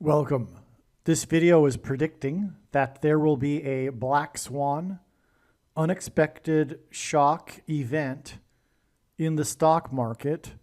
Welcome. This video is predicting that there will be a black swan, unexpected shock event in the stock market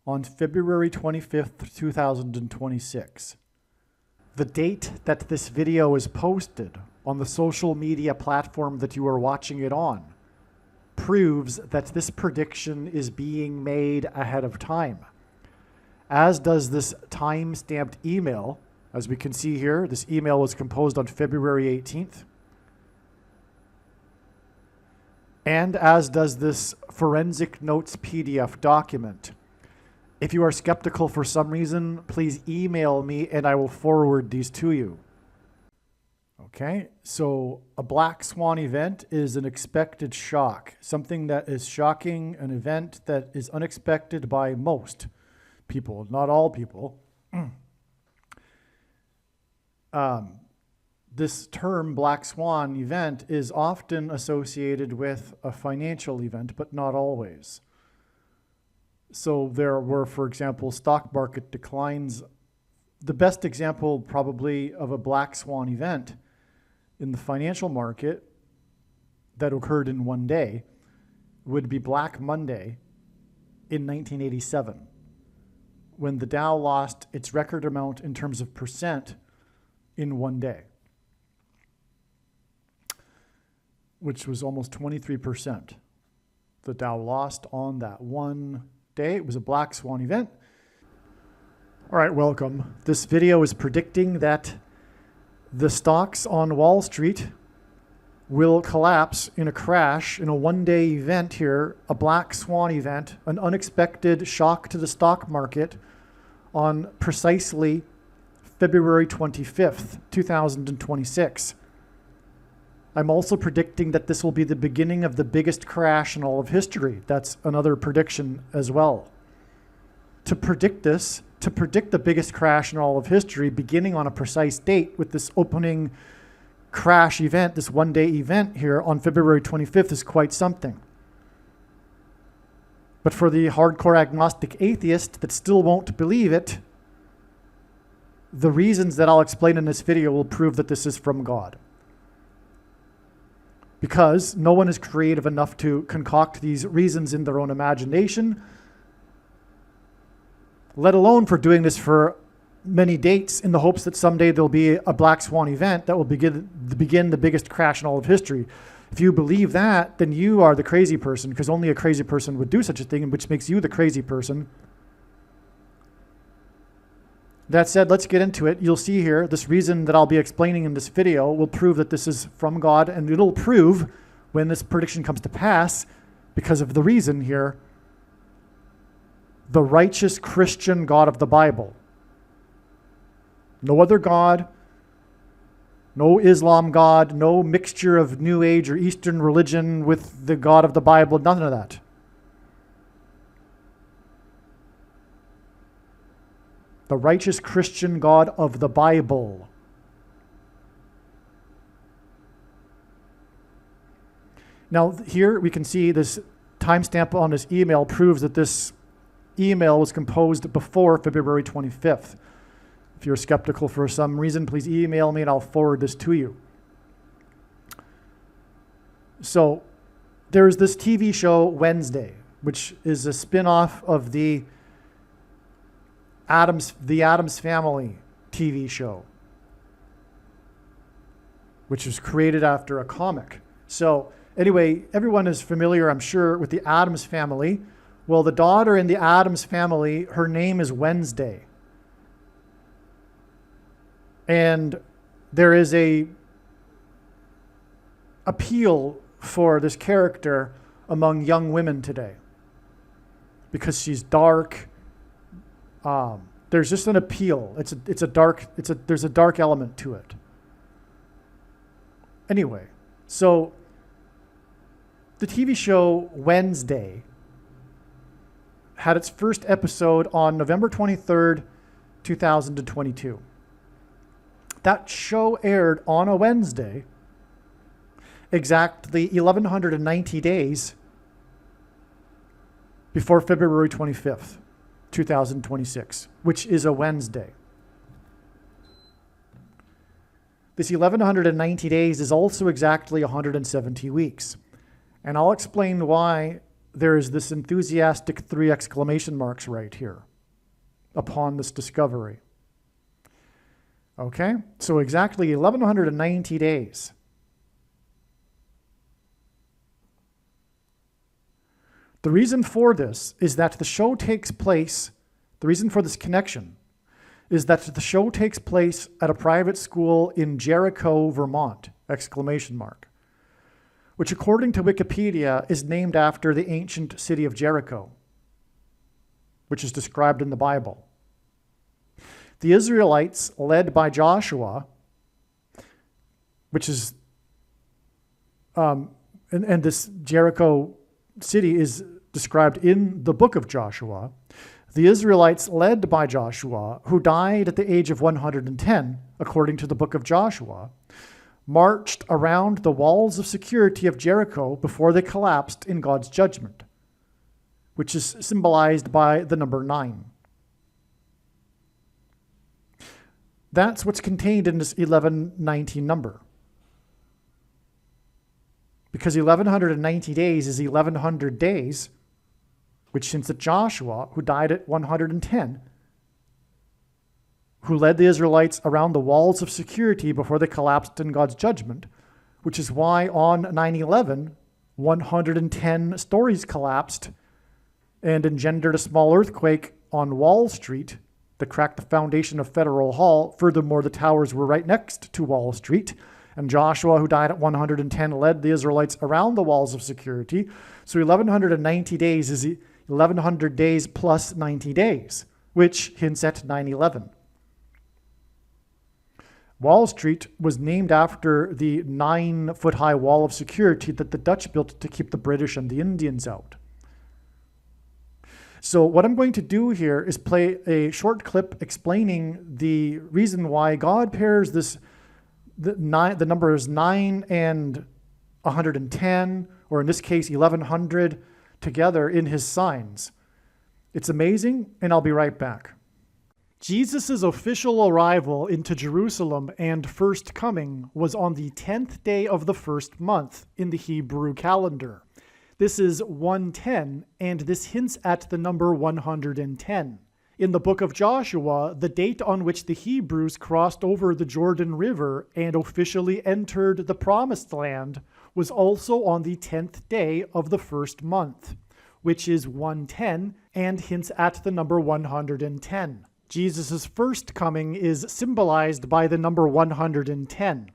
on February 25th, 2026. The date that this video is posted on the social media platform that you are watching it on proves that this prediction is being made ahead of time, as does this time-stamped email. As we can see here, this email was composed on February 18th. And as does this forensic notes PDF document. If you are skeptical for some reason, please email me and I will forward these to you. Okay, so a black swan event is an expected shock, something that is shocking, an event that is unexpected by most people, not all people. This term, black swan event, is often associated with a financial event, but not always. So there were, for example, stock market declines. The best example probably of a black swan event in the financial market that occurred in one day would be Black Monday in 1987, when the Dow lost its record amount in terms of percent in one day, which was almost 23%. The Dow lost on that one day. It was a black swan event. All right, welcome. This video is predicting that the stocks on Wall Street will collapse in a crash in a one-day event here, a black swan event, an unexpected shock to the stock market on precisely February 25th, 2026. I'm also predicting that this will be the beginning of the biggest crash in all of history. That's another prediction as well. To predict this, to predict the biggest crash in all of history, beginning on a precise date with this opening crash event, this one-day event here on February 25th is quite something. But for the hardcore agnostic atheist that still won't believe it, the reasons that I'll explain in this video will prove that this is from God. Because no one is creative enough to concoct these reasons in their own imagination, let alone for doing this for many dates in the hopes that someday there'll be a black swan event that will begin the biggest crash in all of history. If you believe that, then you are the crazy person, because only a crazy person would do such a thing, which makes you the crazy person. That said, let's get into it. You'll see here, this reason that I'll be explaining in this video will prove that this is from God, and it'll prove when this prediction comes to pass, because of the reason here, the righteous Christian God of the Bible. No other God, no Islam God, no mixture of New Age or Eastern religion with the God of the Bible, none of that. The righteous Christian God of the Bible. Now here we can see this timestamp on this email proves that this email was composed before February 25th. If you're skeptical for some reason, please email me and I'll forward this to you. So there's this TV show Wednesday, which is a spin-off of the Addams Family TV show, which was created after a comic. So anyway, everyone is familiar, I'm sure, with the Addams Family. Well, the daughter in the Addams Family, her name is Wednesday. And there is a appeal for this character among young women today because she's dark. There's just an appeal. There's a dark element to it. Anyway, so the TV show Wednesday had its first episode on November 23rd, 2022. That show aired on a Wednesday, exactly 1,190 days before February 25th. 2026, which is a Wednesday. This 1190 days is also exactly 170 weeks. And I'll explain why there is this enthusiastic 3 exclamation marks right here upon this discovery. Okay, so exactly 1190 days. The reason for this is that the show takes place, the reason for this connection is that the show takes place at a private school in Jericho, Vermont, exclamation mark, which according to Wikipedia is named after the ancient city of Jericho, which is described in the Bible. The Israelites, led by Joshua, which is, and this Jericho city is described in the book of Joshua. The Israelites, led by Joshua, who died at the age of 110, according to the book of Joshua, marched around the walls of security of Jericho before they collapsed in God's judgment, which is symbolized by the number 9. That's what's contained in this 1190 number. Because 1190 days is 1100 days, which hints at Joshua, who died at 110, who led the Israelites around the walls of security before they collapsed in God's judgment, which is why on 9/11, 110 stories collapsed and engendered a small earthquake on Wall Street that cracked the foundation of Federal Hall. Furthermore, the towers were right next to Wall Street. And Joshua, who died at 110, led the Israelites around the walls of security. So 1190 days is 1100 days plus 90 days, which hints at 9/11. Wall Street was named after the 9-foot-high wall of security that the Dutch built to keep the British and the Indians out. So what I'm going to do here is play a short clip explaining the reason why God pairs the numbers 9 and 110, or in this case 1100, together in his signs. It's amazing, and I'll be right back. Jesus' official arrival into Jerusalem and first coming was on the 10th day of the first month in the Hebrew calendar. This is 110, and this hints at the number 110. In the book of Joshua, the date on which the Hebrews crossed over the Jordan River and officially entered the Promised Land was also on the 10th day of the first month, which is 110 and hints at the number 110. Jesus' first coming is symbolized by the number 110.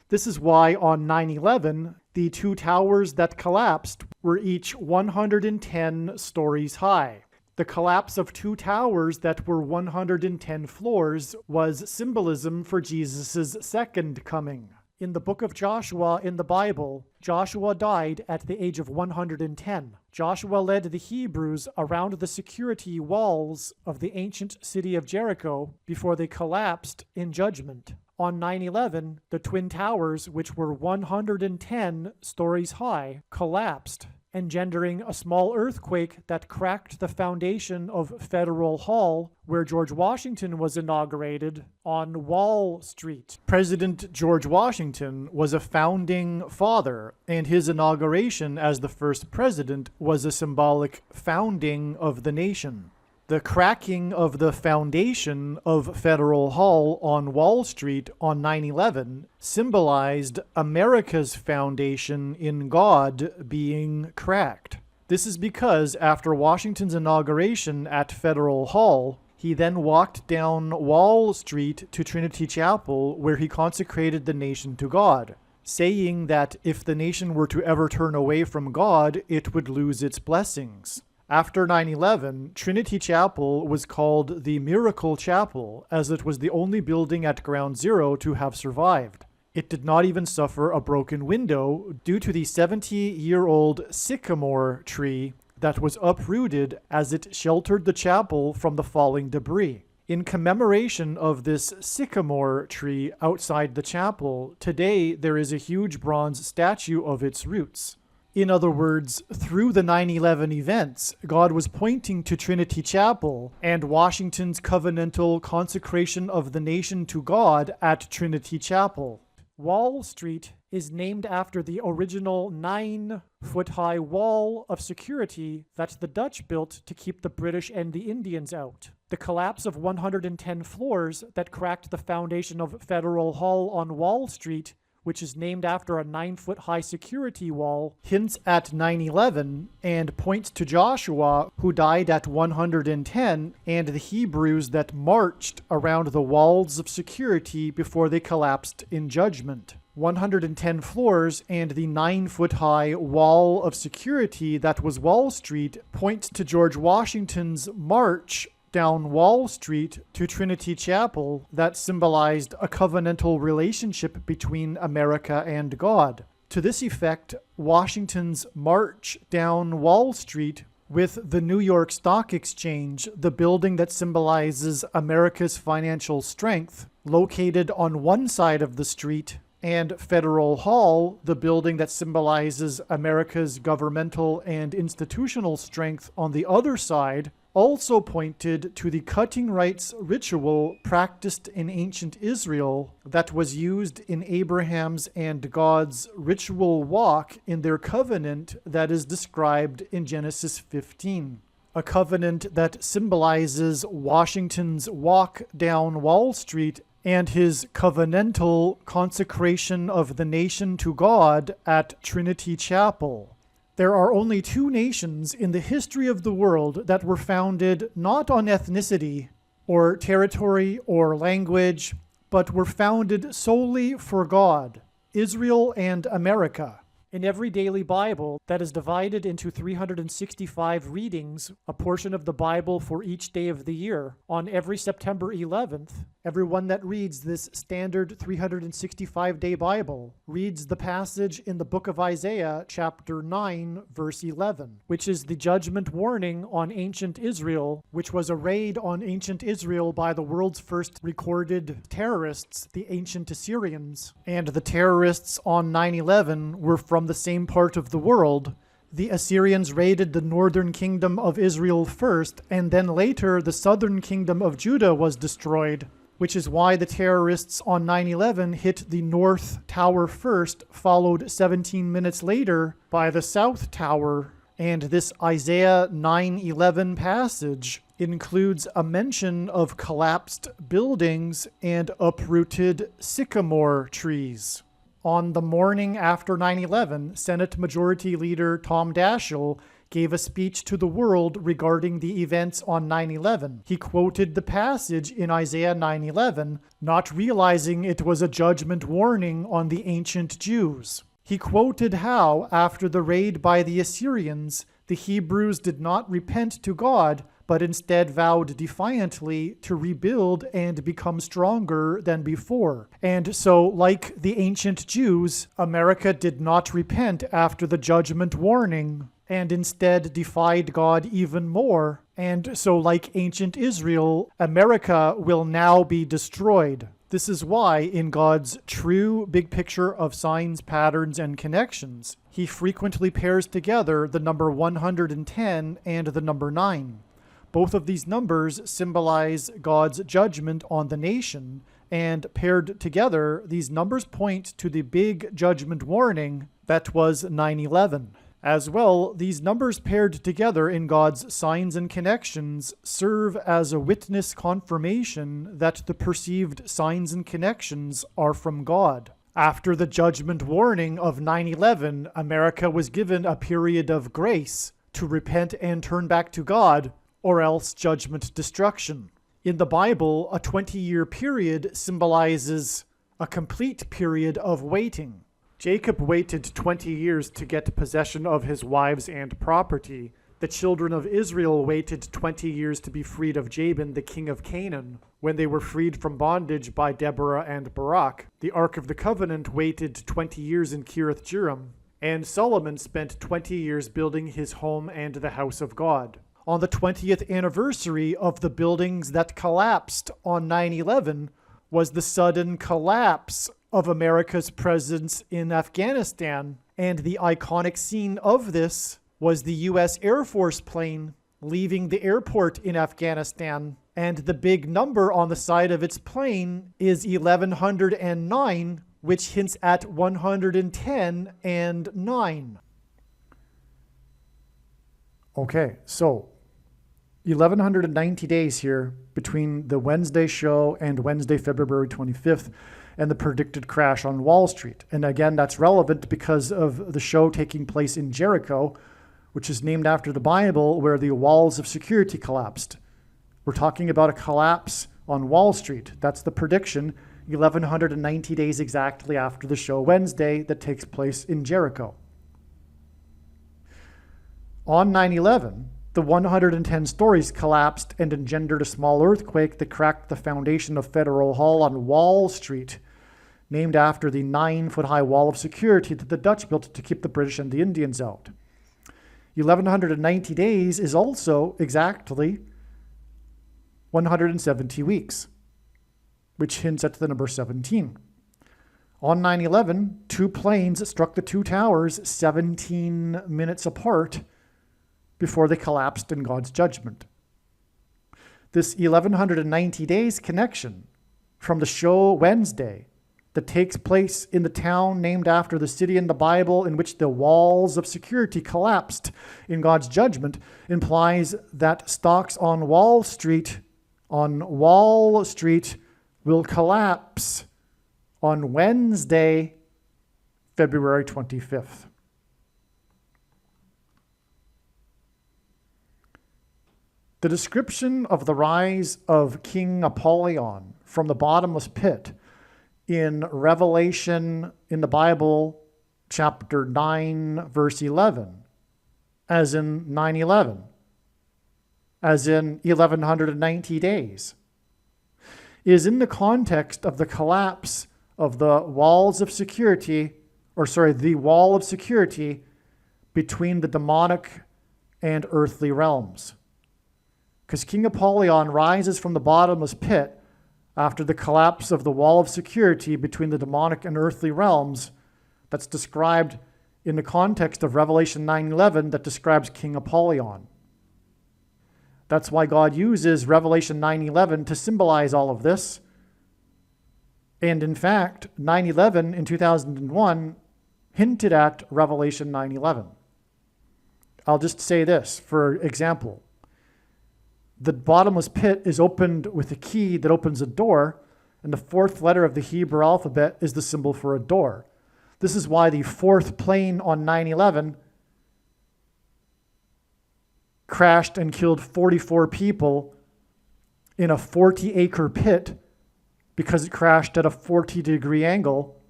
This is why on 9/11, the 2 towers that collapsed were each 110 stories high. The collapse of 2 towers that were 110 floors was symbolism for Jesus' second coming. In the book of Joshua in the Bible, Joshua died at the age of 110. Joshua led the Hebrews around the security walls of the ancient city of Jericho before they collapsed in judgment. On 9/11, the twin towers, which were 110 stories high, collapsed, engendering a small earthquake that cracked the foundation of Federal Hall, where George Washington was inaugurated, on Wall Street. President George Washington was a founding father, and his inauguration as the first president was a symbolic founding of the nation. The cracking of the foundation of Federal Hall on Wall Street on 9/11 symbolized America's foundation in God being cracked. This is because after Washington's inauguration at Federal Hall, he then walked down Wall Street to Trinity Chapel, where he consecrated the nation to God, saying that if the nation were to ever turn away from God, it would lose its blessings. After 9/11, Trinity Chapel was called the Miracle Chapel, as it was the only building at Ground Zero to have survived. It did not even suffer a broken window due to the 70-year-old sycamore tree that was uprooted as it sheltered the chapel from the falling debris. In commemoration of this sycamore tree outside the chapel, today there is a huge bronze statue of its roots. In other words, through the 9/11 events, God was pointing to Trinity Chapel and Washington's covenantal consecration of the nation to God at Trinity Chapel. Wall Street is named after the original 9-foot-high wall of security that the Dutch built to keep the British and the Indians out. The collapse of 110 floors that cracked the foundation of Federal Hall on Wall Street, which is named after a 9-foot-high security wall, hints at 9/11 and points to Joshua, who died at 110, and the Hebrews that marched around the walls of security before they collapsed in judgment. 110 floors and the 9-foot-high wall of security that was Wall Street points to George Washington's march down Wall Street to Trinity Chapel that symbolized a covenantal relationship between America and God. To this effect, Washington's march down Wall Street with the New York Stock Exchange, the building that symbolizes America's financial strength, located on one side of the street, and Federal Hall, the building that symbolizes America's governmental and institutional strength on the other side, also pointed to the cutting rights ritual practiced in ancient Israel that was used in Abraham's and God's ritual walk in their covenant that is described in Genesis 15. A covenant that symbolizes Washington's walk down Wall Street and his covenantal consecration of the nation to God at Trinity Chapel. There are only two nations in the history of the world that were founded not on ethnicity or territory or language, but were founded solely for God: Israel and America. In every daily Bible that is divided into 365 readings, a portion of the Bible for each day of the year, on every September 11th, everyone that reads this standard 365-day Bible reads the passage in the book of Isaiah, chapter 9, verse 11, which is the judgment warning on ancient Israel, which was a raid on ancient Israel by the world's first recorded terrorists, the ancient Assyrians. And the terrorists on 9/11 were from the same part of the world. The Assyrians raided the northern kingdom of Israel first, and then later the southern kingdom of Judah was destroyed, which is why the terrorists on 9/11 hit the North Tower first, followed 17 minutes later by the South Tower. And this Isaiah 9:11 passage includes a mention of collapsed buildings and uprooted sycamore trees. On the morning after 9/11, Senate Majority Leader Tom Daschle gave a speech to the world regarding the events on 9/11. He quoted the passage in Isaiah 9:11, not realizing it was a judgment warning on the ancient Jews. He quoted how, after the raid by the Assyrians, the Hebrews did not repent to God, but instead vowed defiantly to rebuild and become stronger than before. And so, like the ancient Jews, America did not repent after the judgment warning, and instead defied God even more. And so, like ancient Israel, America will now be destroyed. This is why, in God's true big picture of signs, patterns, and connections, he frequently pairs together the number 110 and the number 9. Both of these numbers symbolize God's judgment on the nation, and paired together, these numbers point to the big judgment warning that was 9/11. As well, these numbers paired together in God's signs and connections serve as a witness confirmation that the perceived signs and connections are from God. After the judgment warning of 9/11, America was given a period of grace to repent and turn back to God, or else judgment destruction. In the Bible, a 20-year period symbolizes a complete period of waiting. Jacob waited 20 years to get possession of his wives and property. The children of Israel waited 20 years to be freed of Jabin, the king of Canaan, when they were freed from bondage by Deborah and Barak. The Ark of the Covenant waited 20 years in Kiriath Jearim, and Solomon spent 20 years building his home and the house of God. On the 20th anniversary of the buildings that collapsed on 9/11 was the sudden collapse of America's presence in Afghanistan. And the iconic scene of this was the U.S. Air Force plane leaving the airport in Afghanistan. And the big number on the side of its plane is 1109, which hints at 110 and 9. Okay, so 1190 days here between the Wednesday show and Wednesday, February 25th, and the predicted crash on Wall Street. And again, that's relevant because of the show taking place in Jericho, which is named after the Bible, where the walls of security collapsed. We're talking about a collapse on Wall Street. That's the prediction, 1190 days exactly after the show Wednesday that takes place in Jericho. On 9/11, the 110 stories collapsed and engendered a small earthquake that cracked the foundation of Federal Hall on Wall Street, named after the 9-foot-high wall of security that the Dutch built to keep the British and the Indians out. 1190 days is also exactly 170 weeks, which hints at the number 17. On 9/11, 2 planes struck the 2 towers 17 minutes apart before they collapsed in God's judgment. This 1190 days connection from the show Wednesday that takes place in the town named after the city in the Bible in which the walls of security collapsed in God's judgment implies that stocks on Wall Street will collapse on Wednesday, February 25th. The description of the rise of King Apollyon from the bottomless pit in Revelation in the Bible, chapter 9, verse 11, as in 9/11, as in 1190 days, is in the context of the collapse of the walls of security, the wall of security between the demonic and earthly realms. Because King Apollyon rises from the bottomless pit after the collapse of the wall of security between the demonic and earthly realms that's described in the context of Revelation 9:11 that describes King Apollyon. That's why God uses Revelation 9:11 to symbolize all of this. And in fact, 9/11 in 2001 hinted at Revelation 9:11. I'll just say this, for example. The bottomless pit is opened with a key that opens a door, and the 4th letter of the Hebrew alphabet is the symbol for a door. This is why the 4th plane on 9/11 crashed and killed 44 people in a 40-acre pit because it crashed at a 40-degree angle,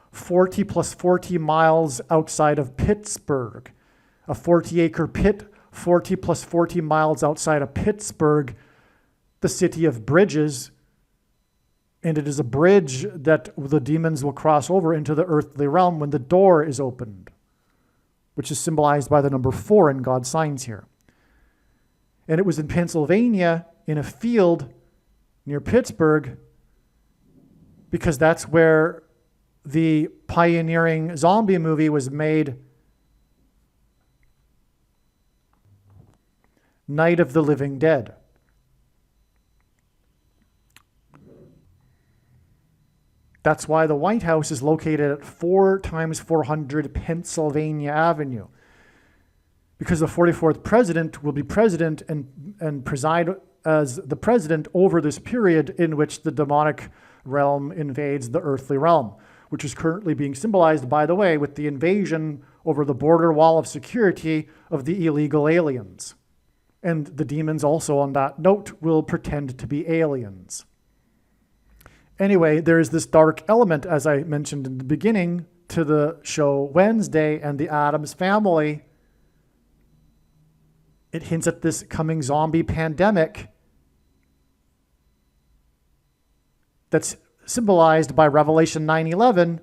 40 plus 40 miles outside of Pittsburgh. A 40-acre pit 40 plus 40 miles outside of Pittsburgh, the city of bridges, and it is a bridge that the demons will cross over into the earthly realm when the door is opened, which is symbolized by the number 4 in God's signs here. And it was in Pennsylvania, in a field near Pittsburgh, because that's where the pioneering zombie movie was made, Night of the Living Dead. That's why the White House is located at 4x400 Pennsylvania Avenue. Because the 44th president will be president and preside as the president over this period in which the demonic realm invades the earthly realm, which is currently being symbolized, by the way, with the invasion over the border wall of security of the illegal aliens. And the demons also, on that note, will pretend to be aliens. Anyway, there is this dark element, as I mentioned in the beginning, to the show Wednesday and the Addams Family. It hints at this coming zombie pandemic that's symbolized by Revelation 9:11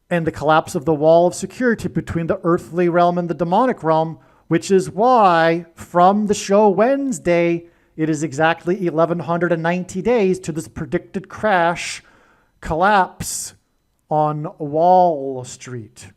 and the collapse of the wall of security between the earthly realm and the demonic realm, which is why from the show Wednesday, it is exactly 1,190 days to this predicted crash collapse on Wall Street.